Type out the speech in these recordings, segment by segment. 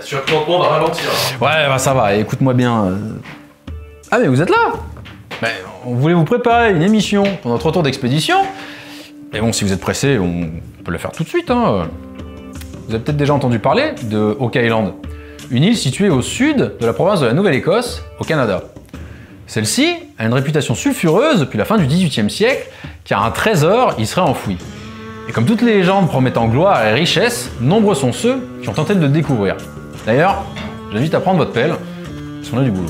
Surclampement va ralentir. Ouais, bah ça va, écoute-moi bien. Ah mais vous êtes là? Ben, on voulait vous préparer une émission pour notre retour d'expédition. Mais bon, si vous êtes pressé, on peut le faire tout de suite. Hein. Vous avez peut-être déjà entendu parler de Oak Island, une île située au sud de la province de la Nouvelle-Écosse, au Canada. Celle-ci a une réputation sulfureuse depuis la fin du XVIIIe siècle, car un trésor y serait enfoui. Et comme toutes les légendes promettant gloire et richesse, nombreux sont ceux qui ont tenté de le découvrir. D'ailleurs, j'invite à prendre votre pelle, parce qu'on a du boulot.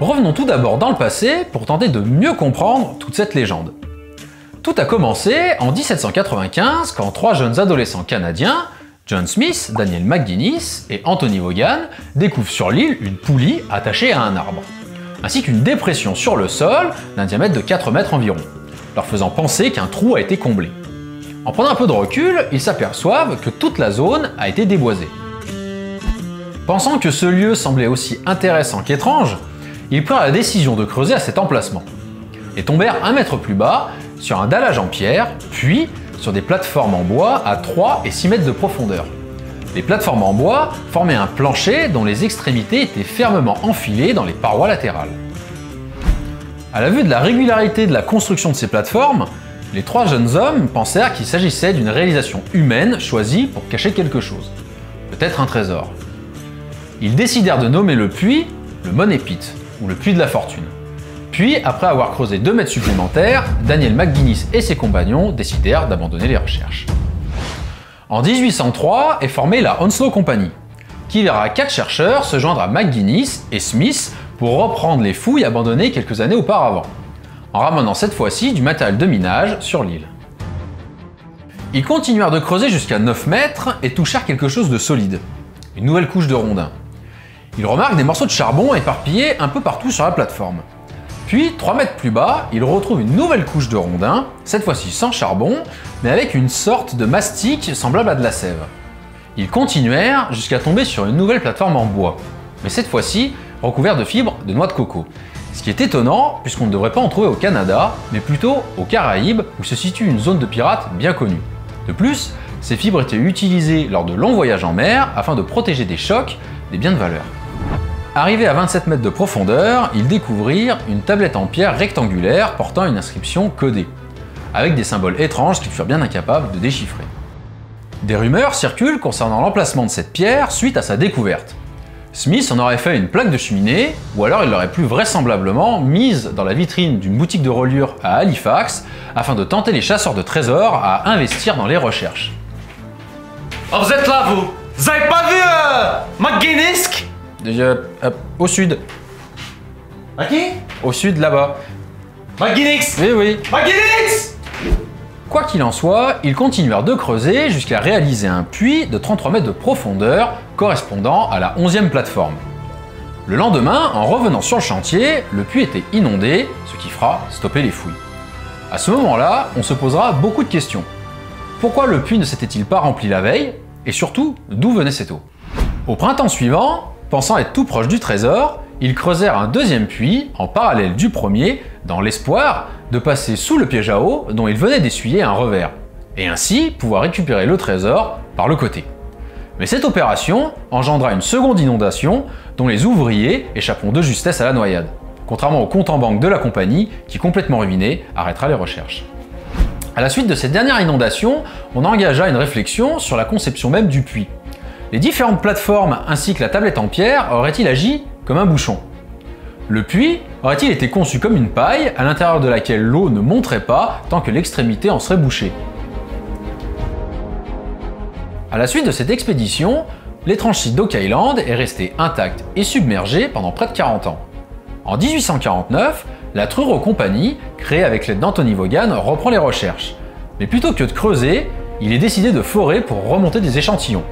Revenons tout d'abord dans le passé pour tenter de mieux comprendre toute cette légende. Tout a commencé en 1795 quand trois jeunes adolescents canadiens, John Smith, Daniel McGuinness et Anthony Vaughan, découvrent sur l'île une poulie attachée à un arbre, ainsi qu'une dépression sur le sol d'un diamètre de 4 mètres environ, leur faisant penser qu'un trou a été comblé. En prenant un peu de recul, ils s'aperçoivent que toute la zone a été déboisée. Pensant que ce lieu semblait aussi intéressant qu'étrange, ils prirent la décision de creuser à cet emplacement et tombèrent 1 mètre plus bas sur un dallage en pierre, puis sur des plateformes en bois à 3 et 6 mètres de profondeur. Les plateformes en bois formaient un plancher dont les extrémités étaient fermement enfilées dans les parois latérales. À la vue de la régularité de la construction de ces plateformes, les trois jeunes hommes pensèrent qu'il s'agissait d'une réalisation humaine choisie pour cacher quelque chose, peut-être un trésor. Ils décidèrent de nommer le puits le Money Pit, ou le puits de la fortune. Puis, après avoir creusé 2 mètres supplémentaires, Daniel McGuinness et ses compagnons décidèrent d'abandonner les recherches. En 1803 est formée la Onslow Company, qui verra 4 chercheurs se joindre à McGuinness et Smith pour reprendre les fouilles abandonnées quelques années auparavant, en ramenant cette fois-ci du matériel de minage sur l'île. Ils continuèrent de creuser jusqu'à 9 mètres et touchèrent quelque chose de solide, une nouvelle couche de rondins. Ils remarquent des morceaux de charbon éparpillés un peu partout sur la plateforme. Puis, 3 mètres plus bas, ils retrouvent une nouvelle couche de rondins, cette fois-ci sans charbon, mais avec une sorte de mastic semblable à de la sève. Ils continuèrent jusqu'à tomber sur une nouvelle plateforme en bois, mais cette fois-ci recouverte de fibres de noix de coco. Ce qui est étonnant, puisqu'on ne devrait pas en trouver au Canada, mais plutôt aux Caraïbes, où se situe une zone de pirates bien connue. De plus, ces fibres étaient utilisées lors de longs voyages en mer afin de protéger des chocs des biens de valeur. Arrivés à 27 mètres de profondeur, ils découvrirent une tablette en pierre rectangulaire portant une inscription codée, avec des symboles étranges qu'ils furent bien incapables de déchiffrer. Des rumeurs circulent concernant l'emplacement de cette pierre suite à sa découverte. Smith en aurait fait une plaque de cheminée, ou alors il l'aurait plus vraisemblablement mise dans la vitrine d'une boutique de reliure à Halifax, afin de tenter les chasseurs de trésors à investir dans les recherches. Oh, vous êtes là, vous? Vous avez pas vu McGuinness? Au sud. À qui? Au sud, là-bas. McGuinness! Oui, oui. McGuinness! Quoi qu'il en soit, ils continuèrent de creuser jusqu'à réaliser un puits de 33 mètres de profondeur correspondant à la 11e plateforme. Le lendemain, en revenant sur le chantier, le puits était inondé, ce qui fera stopper les fouilles. À ce moment-là, on se posera beaucoup de questions. Pourquoi le puits ne s'était-il pas rempli la veille? Et surtout, d'où venait cette eau? Au printemps suivant, pensant être tout proche du trésor, ils creusèrent un deuxième puits en parallèle du premier dans l'espoir de passer sous le piège à eau dont ils venaient d'essuyer un revers, et ainsi pouvoir récupérer le trésor par le côté. Mais cette opération engendra une seconde inondation dont les ouvriers échapperont de justesse à la noyade, contrairement au compte en banque de la compagnie qui, complètement ruiné, arrêtera les recherches. À la suite de cette dernière inondation, on engagea une réflexion sur la conception même du puits. Les différentes plateformes ainsi que la tablette en pierre auraient-ils agi comme un bouchon? Le puits aurait-il été conçu comme une paille à l'intérieur de laquelle l'eau ne monterait pas tant que l'extrémité en serait bouchée? À la suite de cette expédition, l'étrange site d'Oak Island est resté intact et submergé pendant près de 40 ans. En 1849, la Truro Company, créée avec l'aide d'Anthony Vaughan, reprend les recherches. Mais plutôt que de creuser, il est décidé de forer pour remonter des échantillons.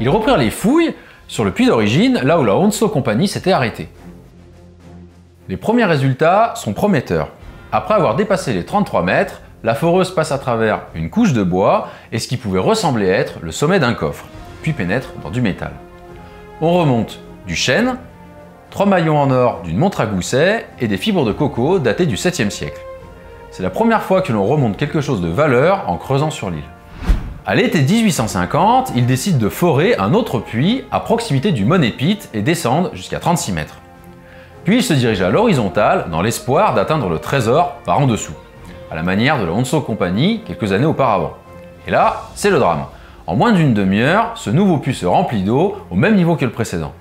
Ils reprirent les fouilles sur le puits d'origine, là où la Onslow Company s'était arrêtée. Les premiers résultats sont prometteurs. après avoir dépassé les 33 mètres, la foreuse passe à travers une couche de bois et ce qui pouvait ressembler être le sommet d'un coffre, puis pénètre dans du métal. On remonte du chêne, 3 maillons en or d'une montre à gousset et des fibres de coco datées du 7e siècle. C'est la première fois que l'on remonte quelque chose de valeur en creusant sur l'île. À l'été 1850, ils décident de forer un autre puits à proximité du Money Pit et descendent jusqu'à 36 mètres. Puis ils se dirigent à l'horizontale dans l'espoir d'atteindre le trésor par en dessous, à la manière de la Honsou Company quelques années auparavant. Et là, c'est le drame. En moins d'une demi-heure, ce nouveau puits se remplit d'eau au même niveau que le précédent.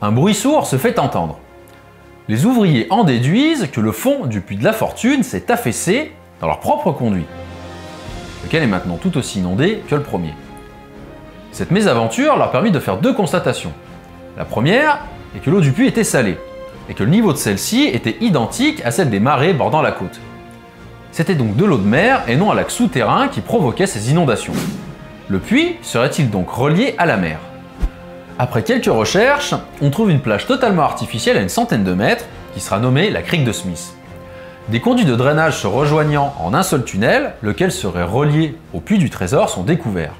Un bruit sourd se fait entendre. Les ouvriers en déduisent que le fond du puits de la fortune s'est affaissé dans leur propre conduit, lequel est maintenant tout aussi inondé que le premier. Cette mésaventure leur permet de faire 2 constatations. La première est que l'eau du puits était salée, et que le niveau de celle-ci était identique à celle des marais bordant la côte. C'était donc de l'eau de mer et non un lac souterrain qui provoquait ces inondations. Le puits serait-il donc relié à la mer? Après quelques recherches, on trouve une plage totalement artificielle à une centaine de mètres qui sera nommée la crique de Smith. Des conduits de drainage se rejoignant en un seul tunnel, lequel serait relié au puits du trésor, sont découverts.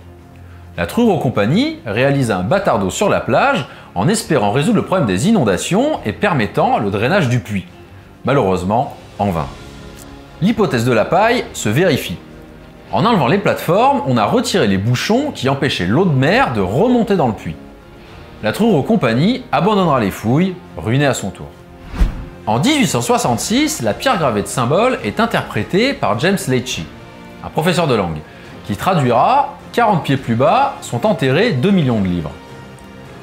La Truro Company réalise un bâtard d'eau sur la plage en espérant résoudre le problème des inondations et permettant le drainage du puits. Malheureusement, en vain. L'hypothèse de la paille se vérifie. En enlevant les plateformes, on a retiré les bouchons qui empêchaient l'eau de mer de remonter dans le puits. La Truro Company abandonnera les fouilles, ruinée à son tour. En 1866, la pierre gravée de symbole est interprétée par James Leitchi, un professeur de langue, qui traduira « 40 pieds plus bas sont enterrés 2 millions de livres ».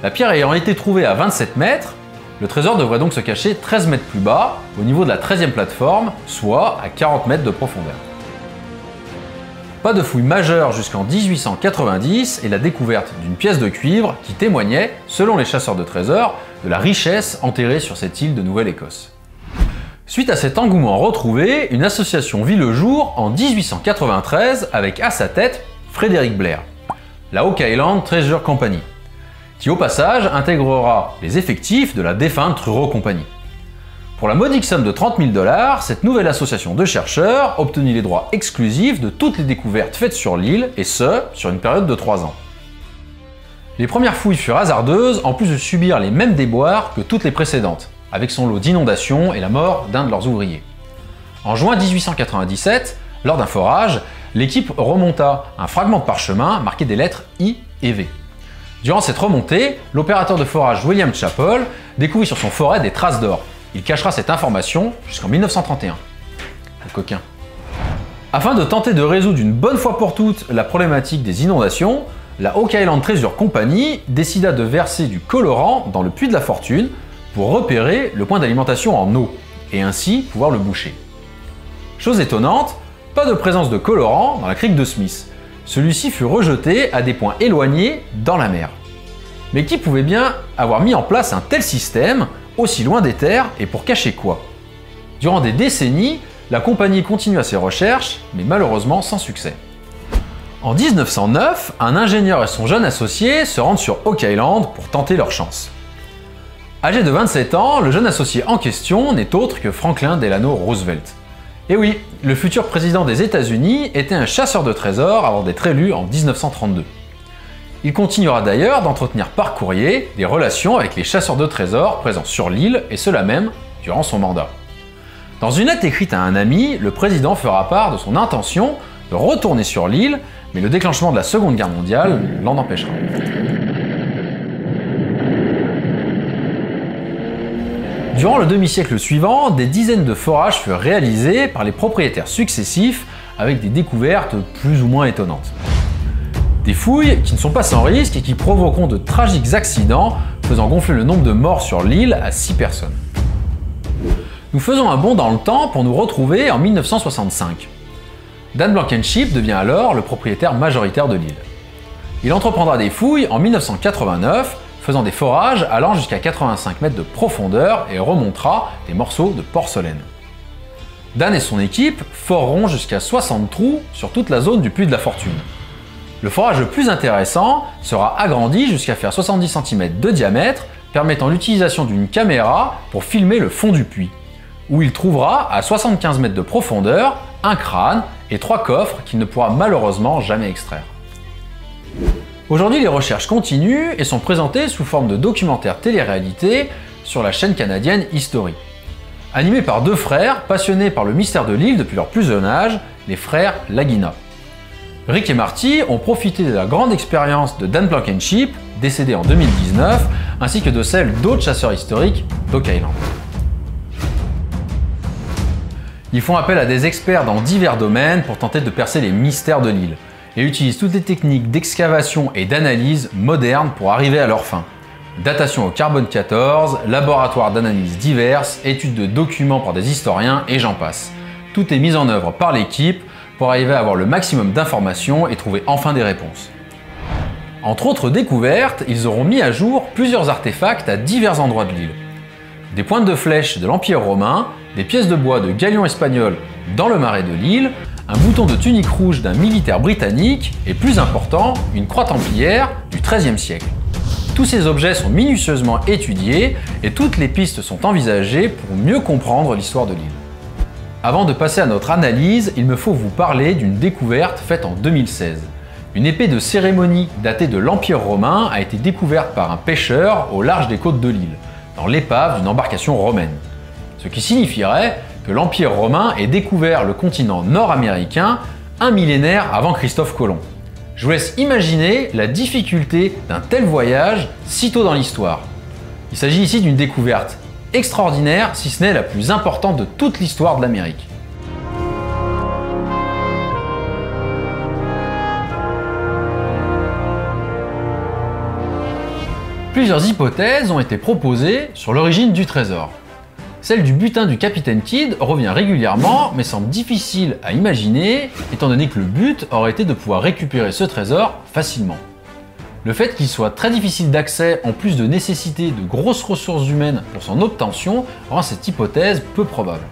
La pierre ayant été trouvée à 27 mètres, le trésor devrait donc se cacher 13 mètres plus bas, au niveau de la 13e plateforme, soit à 40 mètres de profondeur. Pas de fouilles majeures jusqu'en 1890 et la découverte d'une pièce de cuivre qui témoignait, selon les chasseurs de trésors, de la richesse enterrée sur cette île de Nouvelle-Écosse. Suite à cet engouement retrouvé, une association vit le jour en 1893 avec à sa tête Frederick Blair, la Oak Island Treasure Company, qui au passage intégrera les effectifs de la défunte Truro Company. Pour la modique somme de 30 000 $, cette nouvelle association de chercheurs obtenit les droits exclusifs de toutes les découvertes faites sur l'île, et ce, sur une période de 3 ans. Les premières fouilles furent hasardeuses, en plus de subir les mêmes déboires que toutes les précédentes, avec son lot d'inondations et la mort d'un de leurs ouvriers. En juin 1897, lors d'un forage, l'équipe remonta un fragment de parchemin marqué des lettres I et V. Durant cette remontée, l'opérateur de forage William Chappell découvrit sur son forêt des traces d'or. Il cachera cette information jusqu'en 1931. Le coquin. Afin de tenter de résoudre une bonne fois pour toutes la problématique des inondations, la Oak Island Treasure Company décida de verser du colorant dans le puits de la fortune pour repérer le point d'alimentation en eau et ainsi pouvoir le boucher. Chose étonnante, pas de présence de colorant dans la crique de Smith. Celui-ci fut rejeté à des points éloignés dans la mer. Mais qui pouvait bien avoir mis en place un tel système aussi loin des terres et pour cacher quoi? Durant des décennies, la compagnie continua ses recherches, mais malheureusement sans succès. En 1909, un ingénieur et son jeune associé se rendent sur Oak Island pour tenter leur chance. Âgé de 27 ans, le jeune associé en question n'est autre que Franklin Delano Roosevelt. Et oui, le futur président des États-Unis était un chasseur de trésors avant d'être élu en 1932. Il continuera d'ailleurs d'entretenir par courrier des relations avec les chasseurs de trésors présents sur l'île, et cela même durant son mandat. Dans une lettre écrite à un ami, le président fera part de son intention de retourner sur l'île, mais le déclenchement de la Seconde Guerre mondiale l'en empêchera. Durant le demi-siècle suivant, des dizaines de forages furent réalisés par les propriétaires successifs avec des découvertes plus ou moins étonnantes. Des fouilles qui ne sont pas sans risque et qui provoqueront de tragiques accidents, faisant gonfler le nombre de morts sur l'île à 6 personnes. Nous faisons un bond dans le temps pour nous retrouver en 1965. Dan Blankenship devient alors le propriétaire majoritaire de l'île. Il entreprendra des fouilles en 1989, faisant des forages allant jusqu'à 85 mètres de profondeur et remontera des morceaux de porcelaine. Dan et son équipe foreront jusqu'à 60 trous sur toute la zone du puits de la fortune. Le forage le plus intéressant sera agrandi jusqu'à faire 70 cm de diamètre, permettant l'utilisation d'une caméra pour filmer le fond du puits. où il trouvera, à 75 mètres de profondeur, un crâne et 3 coffres qu'il ne pourra malheureusement jamais extraire. Aujourd'hui, les recherches continuent et sont présentées sous forme de documentaires télé-réalité sur la chaîne canadienne History. Animés par 2 frères passionnés par le mystère de l'île depuis leur plus jeune âge, les frères Lagina. Rick et Marty ont profité de la grande expérience de Dan Blankenship, décédé en 2019, ainsi que de celle d'autres chasseurs historiques d'Oak Island. Ils font appel à des experts dans divers domaines pour tenter de percer les mystères de l'île et utilisent toutes les techniques d'excavation et d'analyse modernes pour arriver à leur fin. Datation au carbone 14, laboratoire d'analyse diverses, études de documents par des historiens et j'en passe. Tout est mis en œuvre par l'équipe pour arriver à avoir le maximum d'informations et trouver enfin des réponses. Entre autres découvertes, ils auront mis à jour plusieurs artefacts à divers endroits de l'île. Des pointes de flèches de l'Empire romain, des pièces de bois de galions espagnols dans le marais de l'île, un bouton de tunique rouge d'un militaire britannique et plus important, une croix templière du XIIIe siècle. Tous ces objets sont minutieusement étudiés et toutes les pistes sont envisagées pour mieux comprendre l'histoire de l'île. Avant de passer à notre analyse, il me faut vous parler d'une découverte faite en 2016. Une épée de cérémonie datée de l'Empire romain a été découverte par un pêcheur au large des côtes de l'île, dans l'épave d'une embarcation romaine. Ce qui signifierait que l'Empire romain ait découvert le continent nord-américain un millénaire avant Christophe Colomb. Je vous laisse imaginer la difficulté d'un tel voyage si tôt dans l'histoire. Il s'agit ici d'une découverte extraordinaire, si ce n'est la plus importante de toute l'histoire de l'Amérique. Plusieurs hypothèses ont été proposées sur l'origine du trésor. Celle du butin du capitaine Kidd revient régulièrement, mais semble difficile à imaginer, étant donné que le but aurait été de pouvoir récupérer ce trésor facilement. Le fait qu'il soit très difficile d'accès, en plus de nécessiter de grosses ressources humaines pour son obtention, rend cette hypothèse peu probable.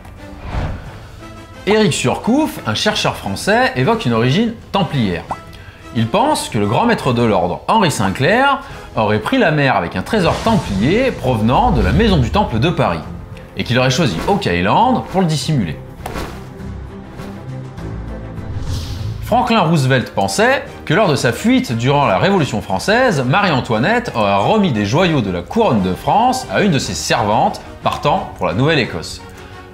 Éric Surcouf, un chercheur français, évoque une origine templière. Il pense que le grand maître de l'ordre, Henri Sinclair, aurait pris la mer avec un trésor templier provenant de la maison du Temple de Paris, et qu'il aurait choisi Oak Island pour le dissimuler. Franklin Roosevelt pensait que lors de sa fuite durant la Révolution française, Marie-Antoinette aurait remis des joyaux de la couronne de France à une de ses servantes partant pour la Nouvelle-Écosse.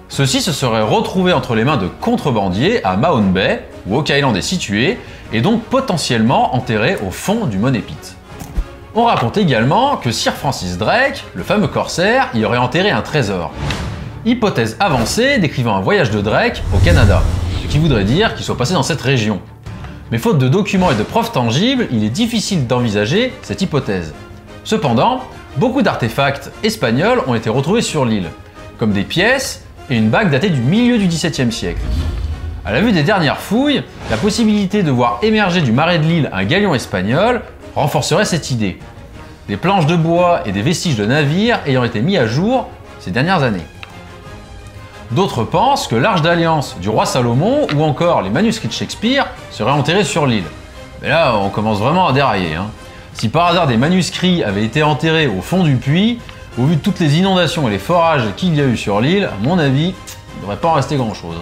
Ceux-ci se seraient retrouvés entre les mains de contrebandiers à Mahone Bay, où Oak Island est situé, et donc potentiellement enterrés au fond du Money Pit. On raconte également que Sir Francis Drake, le fameux corsaire, y aurait enterré un trésor. Hypothèse avancée décrivant un voyage de Drake au Canada, ce qui voudrait dire qu'il soit passé dans cette région. Mais faute de documents et de preuves tangibles, il est difficile d'envisager cette hypothèse. Cependant, beaucoup d'artefacts espagnols ont été retrouvés sur l'île, comme des pièces et une bague datée du milieu du XVIIe siècle. À la vue des dernières fouilles, la possibilité de voir émerger du marais de l'île un galion espagnol renforcerait cette idée. Des planches de bois et des vestiges de navires ayant été mis à jour ces dernières années. D'autres pensent que l'Arche d'Alliance du roi Salomon ou encore les manuscrits de Shakespeare seraient enterrés sur l'île. Mais là, on commence vraiment à dérailler. Si par hasard des manuscrits avaient été enterrés au fond du puits, au vu de toutes les inondations et les forages qu'il y a eu sur l'île, à mon avis, il ne devrait pas en rester grand-chose.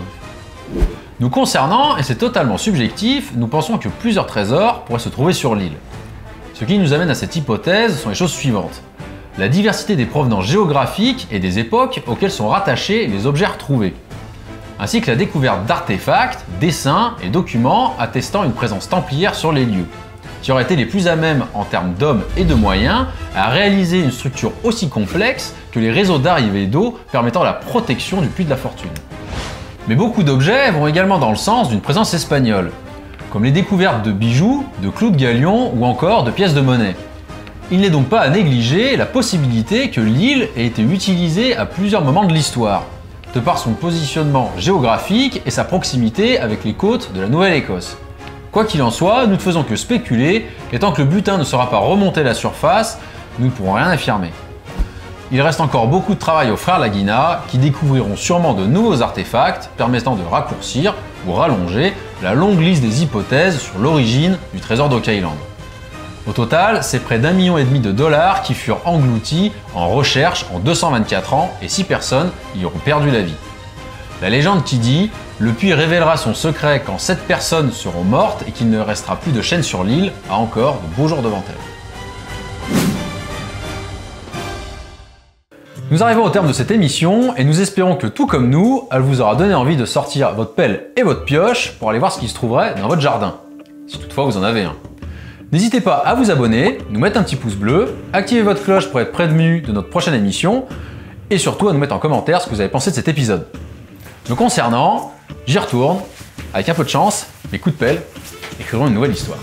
Nous concernant, et c'est totalement subjectif, nous pensons que plusieurs trésors pourraient se trouver sur l'île. Ce qui nous amène à cette hypothèse sont les choses suivantes. La diversité des provenances géographiques et des époques auxquelles sont rattachés les objets retrouvés, ainsi que la découverte d'artefacts, dessins et documents attestant une présence templière sur les lieux, qui auraient été les plus à même en termes d'hommes et de moyens à réaliser une structure aussi complexe que les réseaux d'arrivée d'eau permettant la protection du puits de la fortune. Mais beaucoup d'objets vont également dans le sens d'une présence espagnole, comme les découvertes de bijoux, de clous de galion ou encore de pièces de monnaie. Il n'est donc pas à négliger la possibilité que l'île ait été utilisée à plusieurs moments de l'histoire, de par son positionnement géographique et sa proximité avec les côtes de la Nouvelle-Écosse. Quoi qu'il en soit, nous ne faisons que spéculer, et tant que le butin ne sera pas remonté à la surface, nous ne pourrons rien affirmer. Il reste encore beaucoup de travail aux frères Lagina, qui découvriront sûrement de nouveaux artefacts permettant de raccourcir ou rallonger la longue liste des hypothèses sur l'origine du trésor d'Oak Island. Au total, c'est près d'1,5 million de dollars qui furent engloutis en recherche en 224 ans et 6 personnes y auront perdu la vie. La légende qui dit « Le puits révélera son secret quand 7 personnes seront mortes et qu'il ne restera plus de chêne sur l'île » a encore de beaux jours devant elle. Nous arrivons au terme de cette émission et nous espérons que tout comme nous, elle vous aura donné envie de sortir votre pelle et votre pioche pour aller voir ce qui se trouverait dans votre jardin. Si toutefois vous en avez un. N'hésitez pas à vous abonner, nous mettre un petit pouce bleu, activer votre cloche pour être prévenu de notre prochaine émission et surtout à nous mettre en commentaire ce que vous avez pensé de cet épisode. Me concernant, j'y retourne, avec un peu de chance, mes coups de pelle écriront une nouvelle histoire.